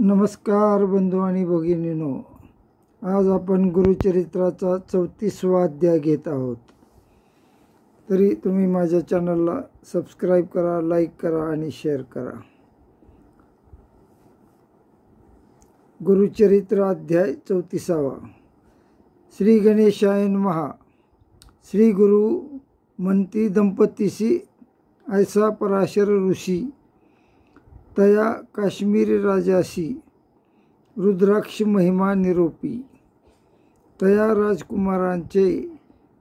नमस्कार बंधू आणि भगिनींनो, आज आपण गुरुचरित्राचा 34वा अध्याय घेत आहोत. तरी तुम्ही माझ्या चॅनलला सबस्क्राईब करा, लाईक करा आणि शेअर करा. गुरुचरित्र अध्याय 34वा. श्री गणेशाय नमः. श्री गुरु म्हणती दंपतीसी ऐसा पराशर ऋषी तया काश्मीरी राजासी रुद्राक्ष महिमा निरोपी. तया राजकुमारांचे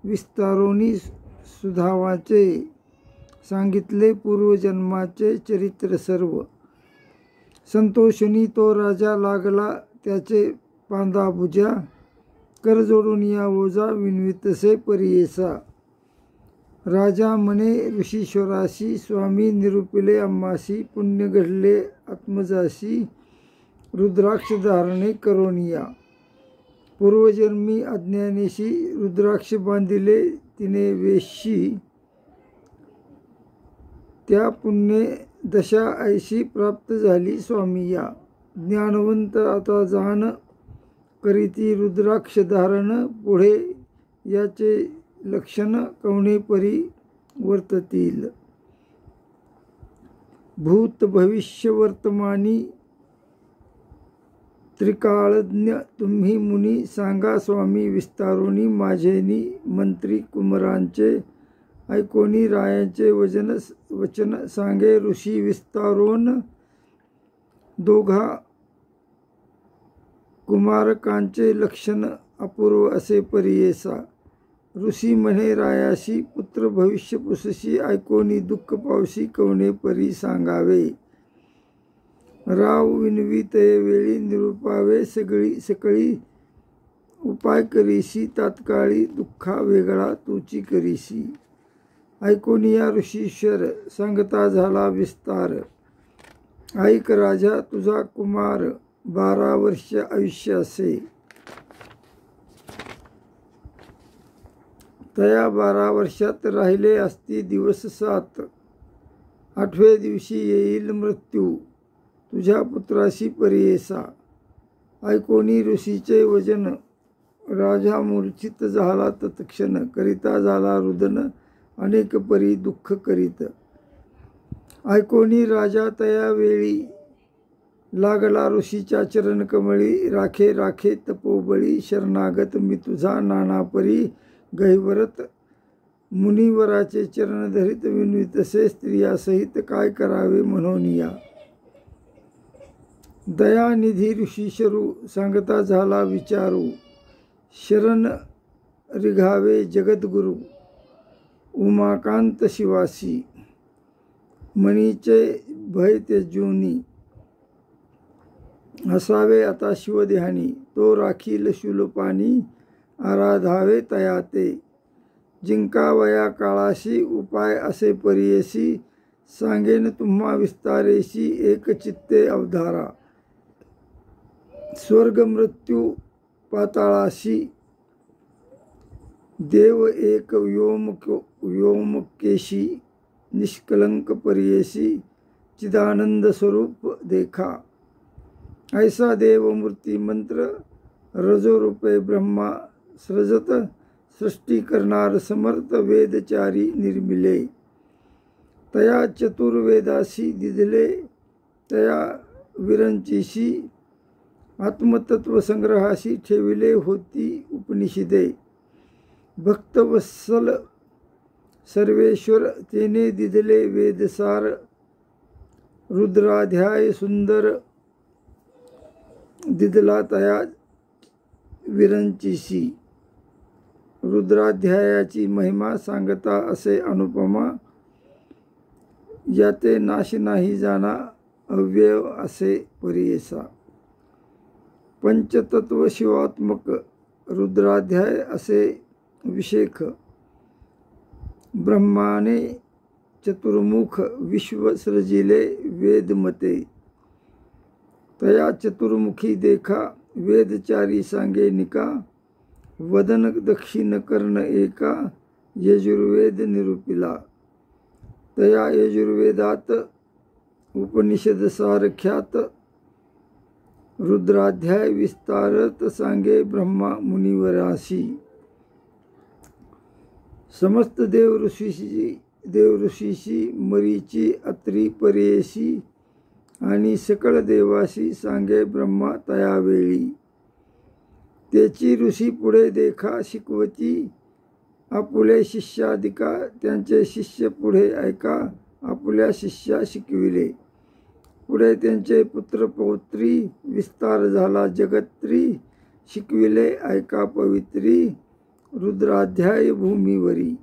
विस्तारोनी सुधावाचे सांगितले पूर्वजन्माचे चरित्र सर्व. संतोषणी तो राजा लागला त्याचे पांदाभुजा. कर जोडून या ओजा विनवितसे परियेसा. राजा म्हणे ऋषीश्वराशी स्वामी निरूपिले आम्हासी. पुण्य घडले आत्मजाशी रुद्राक्ष धारणे करोनिया. पूर्वजन्मी अज्ञानेशी रुद्राक्ष बांधिले तिने वेशी. त्या पुण्य दशा ऐशी प्राप्त झाली स्वामी या. ज्ञानवंत आता जाण करीती रुद्राक्ष धारण. पुढे याचे लक्षण कवणे परी वर्ततील. भूत भविष्य वर्तमानी त्रिकाळज्ञ तुम्ही मुनी. सांगा स्वामी विस्तारोनी माझेनी. मंत्री कुमारांचे ऐकोनी रायाचे वचन सांगे ऋषी विस्तारोन. दोघा कुमारकांचे लक्षण अपूर्व असे परियेसा. ऋषी म्हणे रायाशी पुत्र भविष्य पुसशी. ऐकोनी दुःख पावशी कवणे परी सांगावे. राव विनवितये वेळी निरूपावे सकळी. उपाय करीशी तात्काळी दुःखा वेगळा तूची करीशी. ऐकोनी या ऋषीश्वर सांगता झाला विस्तार. ऐक राजा तुझा कुमार 12 वर्ष आयुष्य असे. तया 12 वर्षात राहिले असती दिवस 7. 8व्या दिवशी येईल मृत्यू तुझ्या पुत्राशी परियेसा. ऐकोनी ऋषीचे वचन राजा मूर्छित झाला तत्क्षण. करिता झाला रुदन अनेक परी दुःख करीत. ऐकोनी राजा तया वेळी लागला ऋषीच्या चरण कमळी. राखे राखे तपोबळी शरणागत मी तुझा नाना परी. गहिवरत मुनिवराचे चरण धरित विनवितसे स्त्रियासहित काय करावे म्हणून या. दयानिधी ऋषीशरू सांगता झाला विचारू. शरण रिघावे जगद्गुरु उमाकांत शिवासी. मनीचे भय त्यजूनी असावे आता शिवध्यानी. तो राखील शूलपाणी आराधावे तयाते. जिंकावया काळाशी उपाय असे परियेसी. सांगेन तुम्हा विस्तारेशी एक चित्ते अवधारा. स्वर्ग मृत्यू पाताळाशी देव एक व्योमकेशी. निष्कलंक परियेसी चिदानंद स्वरूप देखा. ऐसा देव मूर्ती मंत्र रजोरूपे ब्रह्मा सृजत. सृष्टी करणार समर्थ वेदचारी निर्मिले. तया चतुर्वेदासी दिदले तया विरंचीशी. आत्मतत्व संग्रहाशी ठेविले होती उपनिषदे. भक्तवत्सल सर्वेश्वर तेने दिदले वेदसार. रुद्राध्याय सुंदर दिदला तया विरंचीशी. रुद्राध्यायाची महिमा सांगता असे अनुपमा. याते नाश नाही जाणा अव्यय असे परियेसा. पंचतत्व शिवात्मक रुद्राध्याय असे विशेख. ब्रह्माने चतुर्मुख विश्व सृजिले वेदमते. तया चतुर्मुखी देखा वेदचारी सांगे निका. वदन दक्षिण कर्ण एका यजुर्वेद निरूपिला. तया यजुर्वेदात उपनिषद सारख्यात रुद्राध्याय विस्तारत सांगे ब्रह्मा मुनिवरासी। समस्त देवऋषीशी मरीची अत्री परेशी आणि सकळ देवाशी सांगे ब्रह्मा तयावेळी। त्याची ऋषी पुढे देखा शिकवती आपुले शिष्यादिका। त्यांचे शिष्य पुढे ऐका आपुल्या शिष्या शिकविले। पुढे त्यांचे पुत्र पौत्री विस्तार झाला जगत्री। शिकविले ऐका पवित्री रुद्राध्याय भूमीवरी।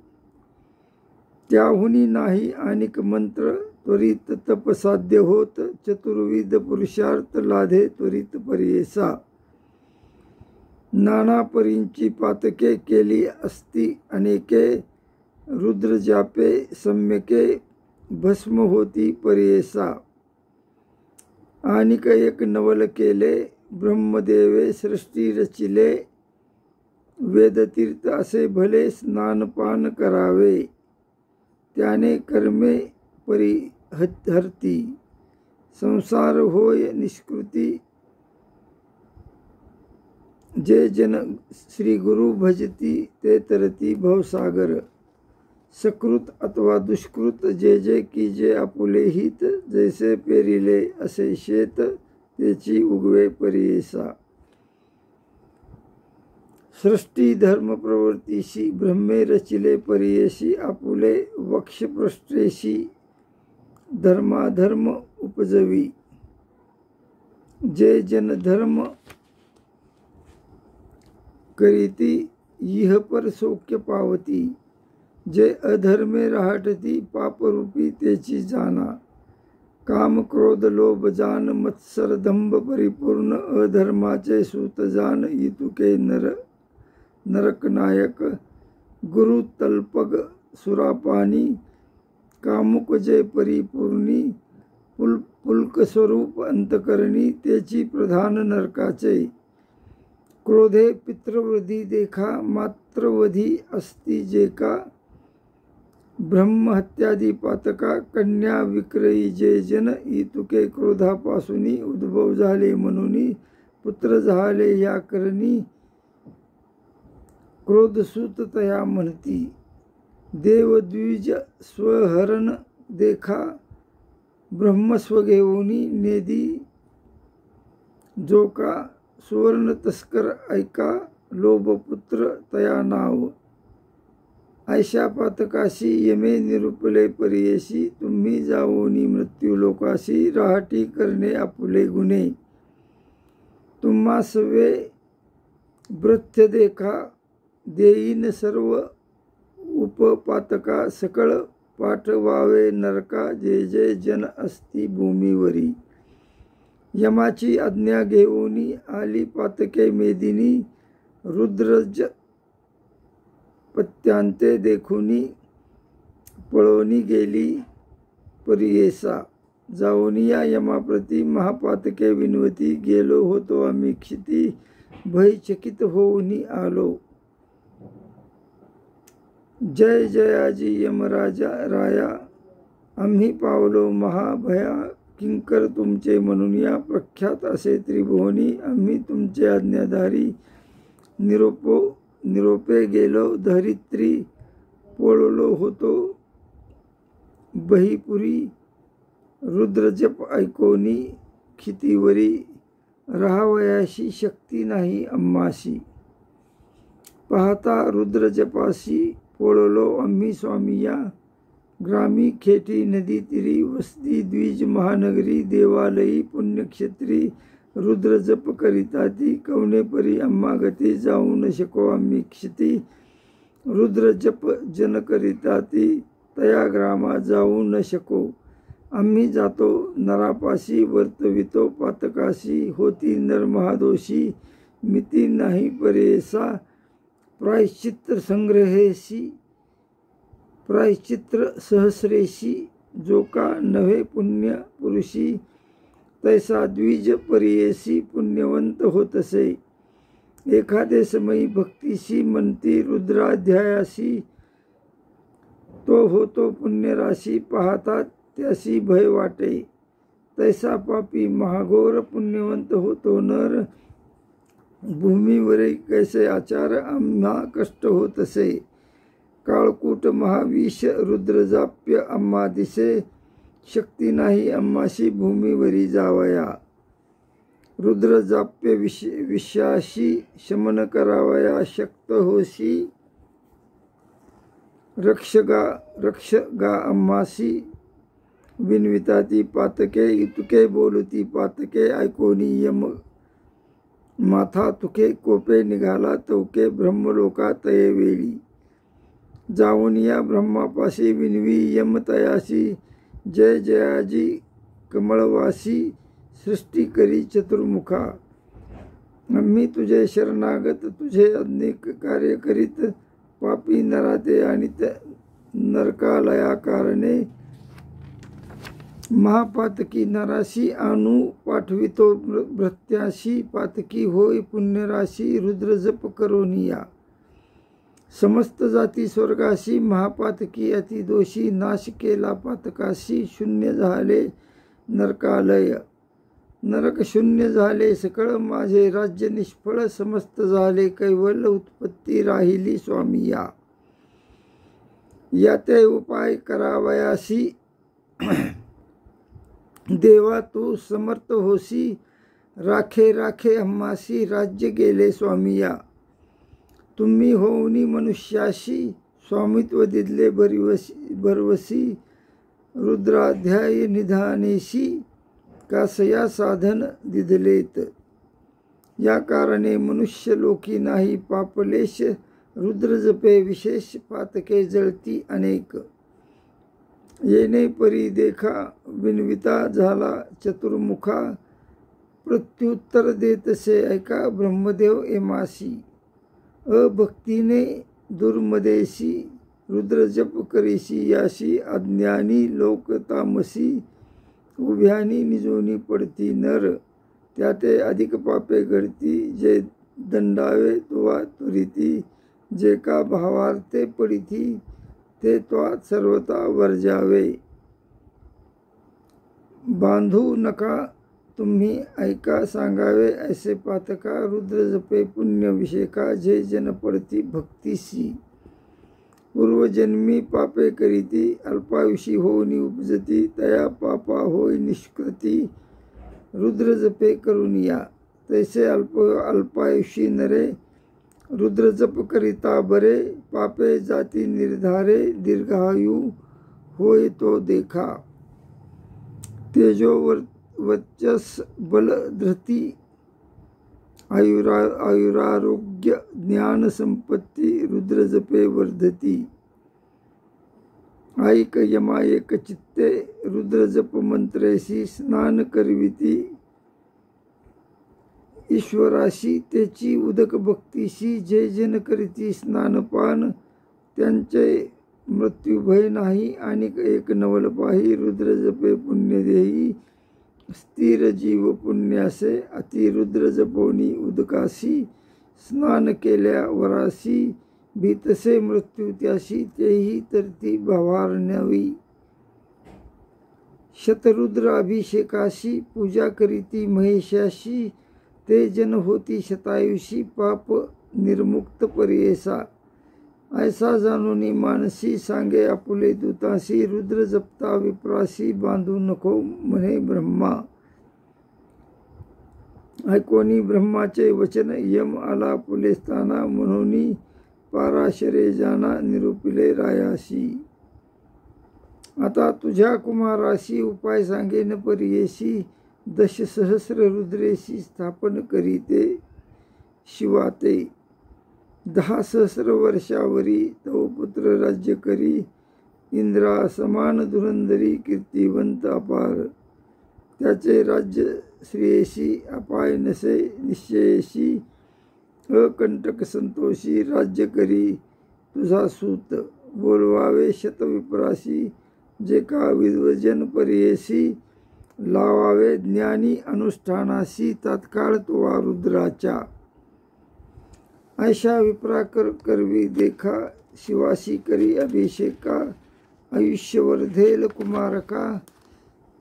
त्याहुनी नाही अनेक मंत्र त्वरित तप साध्य होत। चतुर्विध पुरुषार्थ लाधे त्वरित पर्येसा। नाना परींची पातके केली असती अनेके। रुद्र जापे सम्यके भस्म होती पर्येसा। आणिक एक नवल केले ब्रह्मदेवे सृष्टी रचिले। वेदतीर्थ असे भले स्नानपान करावे। त्याने कर्मे परिहरती संसार होय निष्कृती। जे जन श्री गुरु भजती ते तरती भवसागर। सकृत अथवा दुष्कृत जे जे कीजे आपुले हित। जैसे पेरिले असे शेत त्याची उगवे पर्येसा। सृष्टी धर्म प्रवृत्तीशी ब्रह्मे रचिले पर्येशी। आपुले वक्षपृष्ठेशी धर्माधर्म उपजवी। जे जन धर्म करीती इहपर सौख्य पावती। जे अधर्मे राहटती पापरूपी त्याची जाना। काम क्रोध लोभ जान मत्सर दंभ परिपूर्ण। अधर्माचे सूत जान इतुके नरकनायक। गुरु तल्पग सुरापानी कामुक जे परिपूर्णी। पुलक स्वरूप अंतकरणी त्याची प्रधान नरकाचे। क्रोधे पितृवधी देखा मात्रवधी असती जे का। ब्रह्महत्यादी पातका कन्या विक्रयी जे जन। इतुके क्रोधापासूनी उद्भव झाले म्हणून पुत्र झाले या करणी। क्रोधसूत तया म्हणती देवद्विज स्वहरण देखा। ब्रह्मस्व घेऊनी नेदी जो का। सुवर्ण तस्कर ऐका लोभपुत्र तया नाव। ऐशा पातकाशी यमे निरूपले पर्येशी। तुम्ही जाऊनी मृत्यू लोकाशी राहटी करणे आपुले गुन्हे। तुम्हा सवे भृत्य देखा देईन सर्व उपपातका। सकळ पाठवावे नरका जे जे जन असती भूमीवरी। यमाची आज्ञा घेऊनी आली पातके मेदिनी। रुद्रज पत्यांते देखुनी पळोनी गेली पर्येसा। जाऊनिया यमाप्रती महापातके विनवती। गेलो होतो आम्ही क्षिती भयचकित होऊनी आलो। जय जयाजी यमराजा राया। आम्ही पावलो महाभया। किंकर तुमचे म्हणून या प्रख्यात असे त्रिभुवनी। आम्ही तुमचे आज्ञाधारी निरोपे गेलो धरित्री। पळलो होतो बहीपुरी। रुद्रजप ऐकोनी क्षितीवरी। राहावयाशी शक्ती नाही आम्हाशी। पाहता रुद्रजपाशी पळलो आम्ही स्वामिया। ग्रामी खेटी नदी तिरी वस्ती द्विज महानगरी। देवालयी पुण्यक्षेत्री रुद्र जप करिता ती। कवने परी आम्हा गती जाऊ न शको आम्ही क्षिती। रुद्र जप जन करिता ती तया ग्रामा जाऊ न शको। आम्ही जातो नरापाशी वर्तवितो पातकाशी। होती नरमहादोषी मिती नाही पर्येसा। प्रायश्चित्र संग्रहेशी प्रायश्चित्र सहस्रेशी। जो का नव्हे पुण्य पुरुषी तैसा द्विज पर्येसी पुण्यवंत होतसे। एखादे समयी भक्तीशी म्हणती रुद्राध्यायाशी। तो होतो पुण्यराशी पाहता त्यासी भय वाटे। तैसा पापी महाघोर पुण्यवंत होतो नर। भूमीवरी कैसे आचार आम्हा कष्ट होतसे। काळकूट महाविष रुद्रजाप्य आम्हा दिसे। शक्ती नाही आम्हाशी भूमीवरी जावया। रुद्रजाप्य विषाशी शमन करावया शक्त होशी। रक्षगा आम्हासी विनविता ती पातके। इतुके बोलती पातके ऐकोनी यम माथा तुके। कोपे निघाला तवके ब्रह्मलोका तये वेळी। जाऊन या ब्रह्मापाशी विनवी यम तयासी। जय जयाजी कमळवासी सृष्टी करी चतुर्मुखा। आम्ही तुझे शरणागत तुझे अनेक कार्य करीत। पापी नराते आणि नरकालया कारणे। महापातकी नराशी आणू पाठवितो भृत्याशी। पातकी होय पुण्यराशी रुद्रजप करोनिया। समस्त जाती स्वर्गाशी महापातकी अतिदोषी। नाश केला पातकाशी शून्य झाले नरकालय। नरक शून्य झाले सकळ माझे राज्य निष्फळ। समस्त झाले कैवल्य उत्पत्ती राहिली स्वामी या। याते उपाय करावयासी देवा तू समर्थ होसी। राखे राखे आम्हासी राज्य गेले स्वामी या। तुम्ही होऊनी मनुष्याशी स्वामित्व दिले भरवसी। रुद्राध्याय निधानेशी कासया साधन दिधलेत। या कारणे मनुष्य लोकी नाही पापलेश। रुद्रजपे विशेष पातके जळती अनेक। येणे परी देखा विनविता झाला चतुर्मुखा। प्रत्युत्तर देतसे ऐका ब्रह्मदेव एमासी। अभक्तीने दुर्मदेशी रुद्रजप करीशी याशी। अज्ञानी लोक तामसी उभ्यानी निजोनी पडती नर। त्याते अधिक पापे घडती जे दंडावे तुवा त्वरिती। जे का भावार्थे पडिती ते त्वा सर्वता वर्जावे। बांधू नका तुम्ही ऐका सांगावे ऐसे पातका। रुद्रजपे पुण्यविषेका जे जन पडती भक्तीसी। पूर्वजन्मी पापे करीती अल्पायुषी होऊनी उपजती। तया पापा होय निष्कृती रुद्रजपे करुनिया। तैसे अल्पायुषी नरे रुद्रजप करिता बरे। पापे जाती निर्धारे दीर्घायु होय तो देखा। तेजो वर्चस बल धृती आयुरारोग्य ज्ञान संपत्ती रुद्रजपे वर्धती। ऐक यमायक चित्ते रुद्रजप मंत्रेसी स्नान करविती। ईश्वराशी तेची उदक भक्तीशी जे जन करीती स्नानपान। त्यांचे मृत्यू भय नाही आणि एक नवल पाही। रुद्रजपे पुण्य देही स्थिर जीव पुण्यासे। अति रुद्रजपोनी उदकाशी स्नान केल्या वरासी। भीतसे मृत्यू त्याशी तेही तरती भावार्णवी। शतरुद्र अभिषेकाशी पूजा करीती महेशाशी। ते जन होती शतायुषी पाप निर्मुक्त पर्येसा। ऐसा जाणूनी मानसी सांगे आपुले दूतासी। रुद्र जपता विप्रासी बांधू नको म्हणे ब्रह्मा। ऐकोनी ब्रह्माचे वचन यम आला पुले स्थाना। म्हणूनी पाराशरे जाना निरूपिले रायासी। आता तुझ्या कुमाराशी उपाय सांगेन पर्येसी। 10,000 रुद्रेशी स्थापन करीते शिवाते। 10,000 वर्षावरी तो पुत्र राज्य करी। इंद्रा समान धुरंधरी कीर्तिवंत अपार। त्याचे राज्य श्रेयसी अपाय नसे निश्चयेशी। अकंटक संतोषी राज्य करी तुझा सूत। बोलवावे शतविप्रासी जे का विद्वजन पर्येसी। लावावे ज्ञानी अनुष्ठानासी तात्काळ तुवा रुद्राच्या। ऐशा विप्रा करवी देखा शिवाशी करी अभिषेका। आयुष्य वर्धेल कुमारका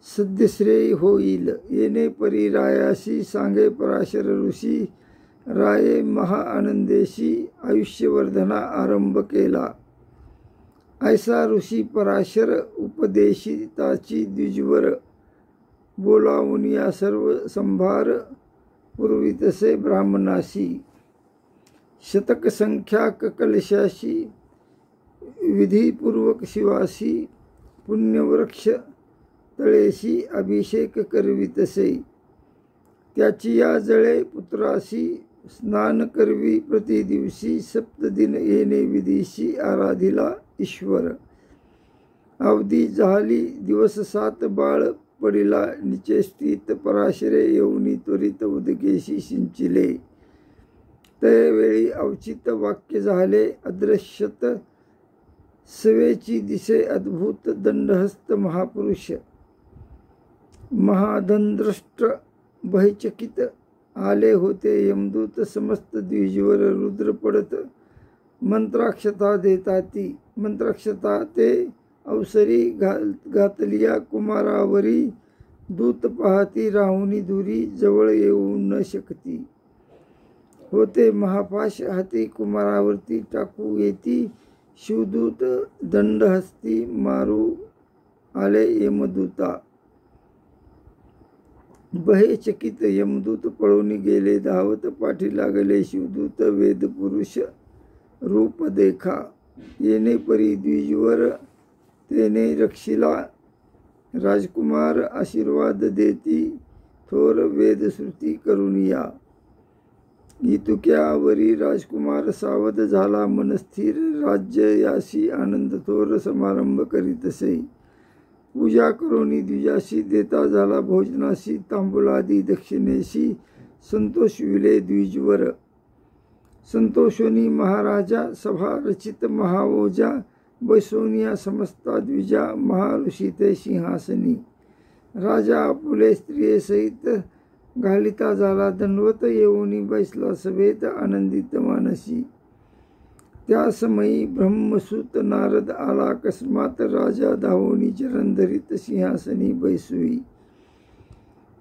सद्यश्रेय होईल. येणे परी रायासी सांगे पराशर ऋषी, राये महा आनंदेशी आयुष्यवर्धना आरंभ केला. ऐसा ऋषी पराशर उपदेशिताची द्विजवर, बोलावून या सर्व संभार पूर्वितसे ब्राह्मणाशी. शतक संख्याक कलशाशी विधीपूर्वक शिवासी, पुण्यवृक्ष तळेशी अभिषेक करवितसे. त्याची या जळे पुत्रासी, स्नान करवी प्रतिदिवशी. सप्तदिन येणे विधीशी आराधिला ईश्वर. अवधी झाली दिवस 7 बाळ पडिला निचे स्थित. पराशरे येऊनी त्वरित उदकेशी सिंचिले. त्यावेळी अवचित वाक्य झाले अदृश्यत. सवेची दिसे अद्भुत दंडहस्त महापुरुष. महाधनद्रष्ट भयचकित आले होते यमदूत. समस्त द्विजवर रुद्र पडत मंत्राक्षता देताती. मंत्राक्षता ते अवसरी घातलिया कुमारावरी. दूत पाहती राहुनी दुरी, जवळ येऊ न शकती. होते महापाश हाती कुमारावरती टाकू येती. शिवदूत दंडहस्ती मारू आले यमदूता. भयचकित यमदूत पळून गेले धावत. पाठी लागले शिवदूत वेदपुरुष रूप देखा. येणे परी द्विजवर तेने रक्षिला. राजकुमार आशीर्वाद देती, थोर वेदश्रुती करून या. इतुक्यावरी राजकुमार सावध झाला मनस्थिर. राज्य यासी आनंद थोर समारंभ करीतसे. पूजा करोनी द्विजाशी देता झाला भोजनाशी. तांबुलादी दक्षिणेशी संतोष विले द्विजवर. संतोषोनी महाराजा सभा रचित महाओजा. बैसोनिया समस्ता द्विजा महाऋषी ते सिंहासनी. राजा आपुले स्त्रिये सहित घालिता झाला दंडवत. येऊनी बैसला सभेत आनंदित मानसी. त्या समयी ब्रह्मसूत नारद आला अकस्मात. राजा धावोनी चरण धरित सिंहासनी बैसवी.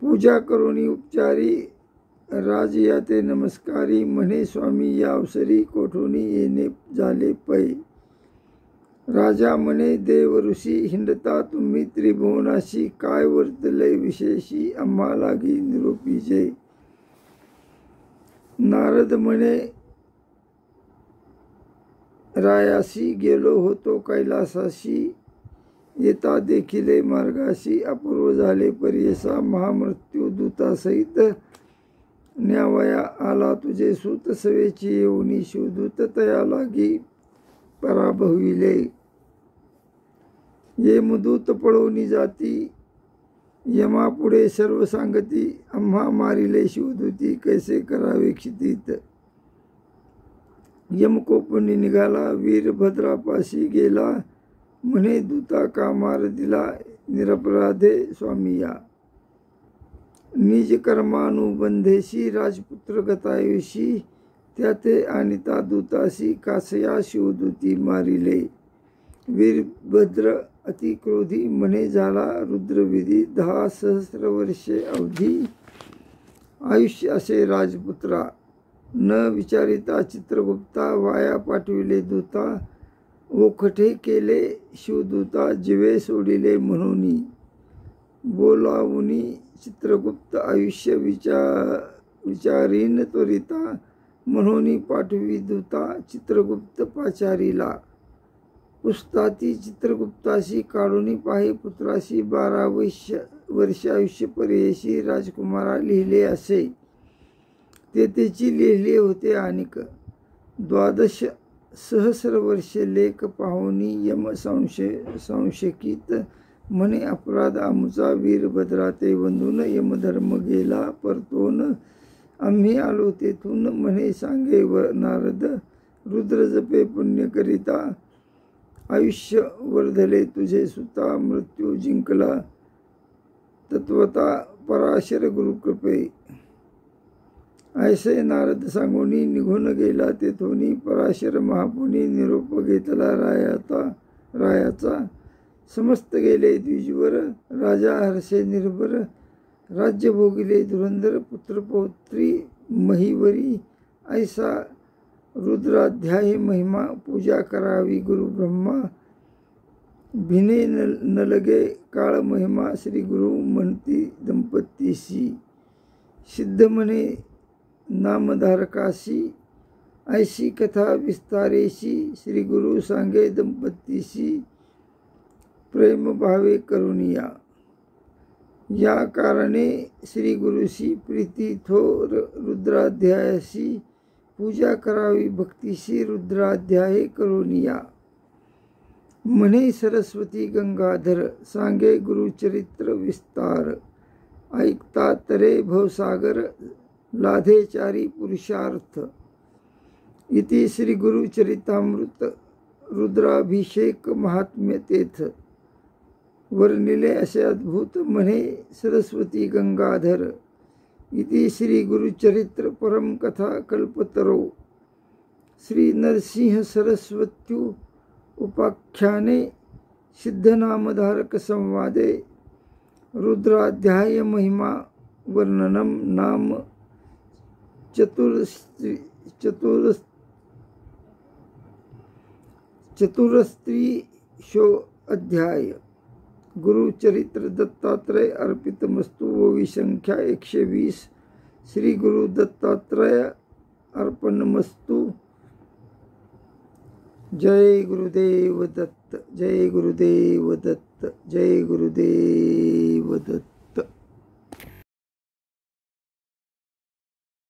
पूजा करोनी उपचारी राजया ते नमस्कारी. म्हणे स्वामी या अवसरी कोठोनी येणे झाले पै. राजा म्हणे देव ऋषी हिंडता तुम्ही त्रिभुवनाशी. काय वर्तले विशेषी आम्हा लागी निरोपीजे. नारद म्हणे रायासी गेलो होतो कैलासाशी. येता देखिले मार्गाशी. अपूर्व झाले परियसा महामृत्यू दूतासहित. न्यावया आला तुझे सूत. सवेची येऊनी शिवदूत तया लागी पराभविले. यमदूत पळवूनी जाती. यमापुढे सर्व सांगती. आम्हा मारिले शिवदूती. कैसे करावे क्षितीत. यमकोपनी निघाला वीरभद्रापाशी गेला. म्हणे दूता का मार दिला निरपराधे स्वामी या. निज कर्मानुबंधेशी राजपुत्र गतायुषी. त्या ते आणिता दूताशी. कासया शिवदूती मारिले. वीरभद्र अतिक्रोधी म्हणे झाला रुद्रविधी. 10 सहस्र वर्षे अवधी आयुष्य असे राजपुत्रा. न विचारिता चित्रगुप्ता वाया पाठविले दूता. ओखटे केले शिवदूता जिवे सोडिले म्हणूनी. बोलावुनी चित्रगुप्त आयुष्य विचारीन त्वरिता. म्हणून पाठवी दूता चित्रगुप्त पाचारीला. पुस्ताती चित्रगुप्ताशी काढून पाहे पुत्राशी. 12 वर्ष आयुष्य पर्यशी राजकुमारा लिहिले असे. ते त्याची लिहिले होते आणिक. 12 सहस्र वर्षे लेख पाहुनी यम संशयित. म्हणे अपराध आमुचा वीरभद्रा ते वंदून. यमधर्म गेला परतोन आम्ही आलो तेथून. म्हणे सांगे नारद रुद्र जपे पुण्य करिता. आयुष्य वर्धले तुझे सुता. मृत्यू जिंकला तत्वता पराशर गुरुकृपे. ऐसे नारद सांगोनी निघून गेला तेथोनी. पराशर महापुनी निरोप घेतला रायाचा. समस्त गेले द्विजवर, राजा हर्षे निर्भर, राज्य भोगिले धुरंधर, पुत्रपौत्री महीवरी, ऐसा रुद्राध्याय महिमा, पूजा करावी गुरु ब्रह्मा, भिने न लगे काळ महिमा, श्री गुरु म्हणती दंपतीसी, सिद्ध म्हणे नामधारकाशी, ऐशी कथा विस्तारेशी, श्री गुरु सांगे दंपतीसी, प्रेम भावे करुनिया, या कारणे श्री गुरुशी प्रीती थोर, रुद्राध्यायाशी पूजा करावी भक्तीशी, रुद्राध्याय करुनिया, म्हणे सरस्वती गंगाधर, सांगे गुरुचरित्र विस्तार, ऐकता तरे भवसागर, लाधे चारी पुरुषार्थ, इति श्री गुरुचरितामृत रुद्राभिषेक महात्म्य तेथ वर्णिले असे अद्भुत म्हणे सरस्वती गंगाधर, इति श्री गुरुचरित्र परम कथा कल्पतरो, श्री नरसिंह सरस्वत्यु उपाख्याने सिद्धनामधारक संवादे रुद्राध्याय महिमा वर्णनम नाम चतुरस्त्रीशो अध्याय। गुरुचरित्र दत्तात्रय अर्पितमस्तु। ओवी संख्या 120। श्री गुरु दत्तात्रय अर्पणमस्तु। जय गुरुदेव दत्त, जय गुरुदेव दत्त, जय गुरुदेव दत्त।